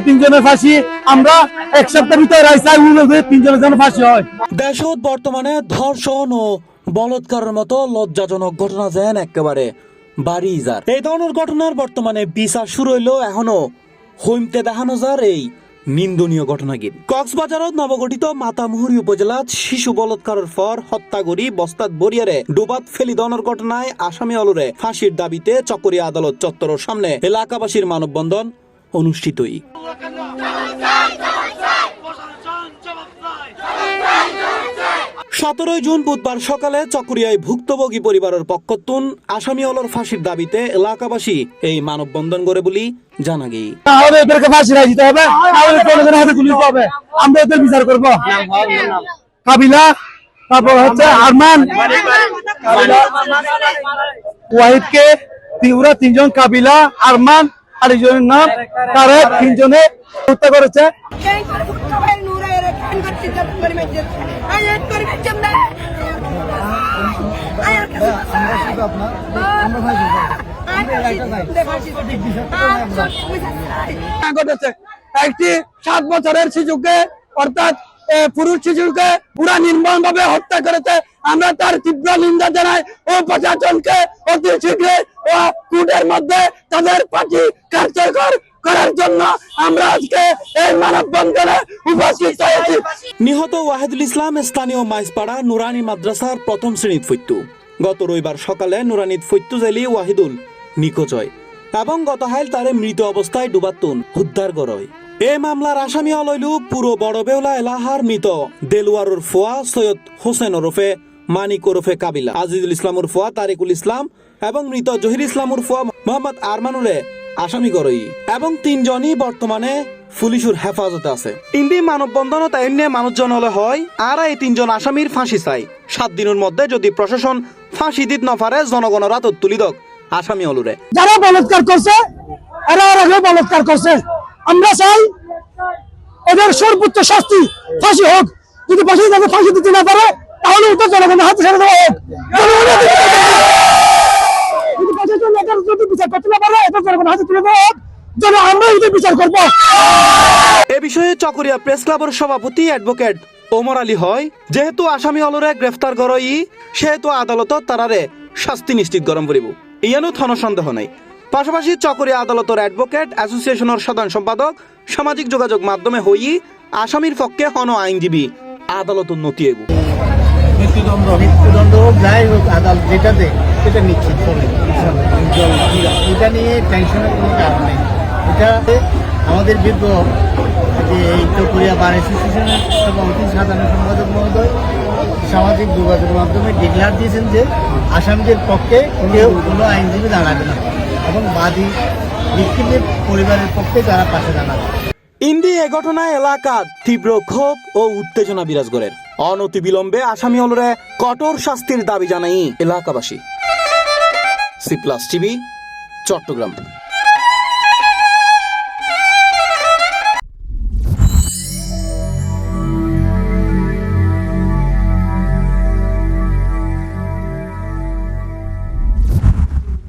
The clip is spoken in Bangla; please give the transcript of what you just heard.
তিনজনের ফাঁসি আমরা এক সপ্তাহের ভিতরে চাই, তিনজনের যেন ফাঁসি হয়। দেশত বর্তমানে ধর্ষণ ও বলৎকারের মতো লজ্জাজনক ঘটনা যেন একেবারে বাড়ি যার। এই ধরনের ঘটনার বর্তমানে বিচার শুরু হইলো এখনো হইমতে দেখানো যার এই নিন্দনীয় ঘটনাগির। কক্সবাজারত নবগঠিত মাতামুহুরী উপজেলাত শিশু বলৎকারের পর হত্যা করি বস্তাত বরিয়ারে ডুবাত ফেলি দনের ঘটনায় আসামি অলরে ফাঁসির দাবিতে চকরিয়া আদালত চত্বরের সামনে এলাকাবাসীর মানববন্ধন অনুষ্ঠিতই। 17 জুন বুধবার সকালে চকরিয়ায় ভুক্তভোগী পরিবারের পক্ষতুন আসামি অলর ফাঁসির দাবিতে এলাকাবাসী এই মানববন্ধন করে বলি জানা গেই। আমরা এদের বিচার করবো। কাবিলা, তারপর হচ্ছে আরমান, ওয়াহিদকে ওরা তিনজন, কাবিলা, আরমান আরেকজনের নাম তারেক, তিনজনে হত্যা করেছে। একটি 7 বছরের শিশুকে অর্থাৎ পুরুষ শিশুকে পুরা নির্মম ভাবে হত্যা করেছে। আমরা তার তীব্র নিন্দা জানাই ও প্রশাসনকে অতি শীঘ্র কোর্টের মধ্যে তাদের ফাঁসি কার্যকর করার জন্য আমরা আজকে এই মানববন্ধনে উপস্থিত হয়েছি। নিহত ওয়াহিদুল ইসলাম স্থানীয় মাইজপাড়া নুরানি মাদ্রাসার প্রথম শ্রেণীর ফৈত্যু। গত রবিবার সকালে নুরানিত ফৈত্যু জেলি ওয়াহিদুল নিখোঁজ হয় এবং গত হাইল তারে মৃত অবস্থায় ডুবাতুন উদ্ধার করয়। এই মামলার আসামি হলইলু পুরো বড় বেউলা এলাহার মৃত দেলওয়ারুর ফোয়া সৈয়দ হোসেন ওরফে মানিক ওরফে কাবিলা, আজিজুল ইসলামুর ফোয়া তারিকুল ইসলাম এবং মৃত জহির ইসলামুর ফোয়া মোহাম্মদ আরমানুরে আসামি করই এবং 3 জনই বর্তমানে পুলিশের হেফাজতে আছে। ইন্দি মানববন্ধনত এমনি মানুষজন হলে হয় আর এই 3 জন আসামির ফাঁসি চাই। 7 দিনের মধ্যে যদি প্রশাসন ফাঁসি দিতে না পারে জনগণের হাতত তুলি দক আসামি হলুরে। যারা বলৎকার করছে এরা আগে বলৎকার করছে, আমরা চাই এদের সর্বোচ্চ শাস্তি ফাঁসি হোক। যদি ফাঁসি দিতে না পারে তাহলে উত্তর জনগণের হাতে ছেড়ে দেওয়া হোক। যদি প্রশাসন এটার যদি বিচার করতে না পারে এটা জনগণের হাতে তুলে দেওয়া হোক, যেন আমরা এদের বিচার করবো। এ বিষয়ে চকরিয়া প্রেস ক্লাবের সভাপতি অ্যাডভোকেট ওমর আলী হয়, যেহেতু আসামি অলরে গ্রেফতার করই সেহেতু আদালতত তারারে শাস্তি নিশ্চিত গরম করিব, ইয়ানো থন সন্দেহ নাই। পাশাপাশি চকরিয়া আদালতের অ্যাডভোকেট অ্যাসোসিয়েশনের সাধারণ সম্পাদক সামাজিক যোগাযোগ মাধ্যমে হই আসামির পক্ষে হন আইনজীবী আদালত উন্নতি এবু মৃত্যুদণ্ড হোক যাই হোক আদালত যেটা দেয় সেটা নিশ্চিত করে, এটা নিয়ে টেনশনের কোনো কারণ নেই। এটা আমাদের বিজ্ঞ যে এই চকরিয়া বার অ্যাসোসিয়েশনের সভাপতি সাধারণ সম্পাদক মহোদয় সামাজিক যোগাযোগের মাধ্যমে ডিক্লার দিয়েছেন যে আসামিদের পক্ষে কেউ কোনো আইনজীবী দাঁড়াবে না এবং বাদী ভিক্টিমের পরিবারের পক্ষে যারা পাশে দাঁড়াবে। ইন্দি এ ঘটনায় এলাকা তীব্র ক্ষোভ ও উত্তেজনা বিরাজ করেন। অনতি বিলম্বে আসামি হলরে কঠোর শাস্তির দাবি জানাই এলাকাবাসী। C plus TV, Chittagong.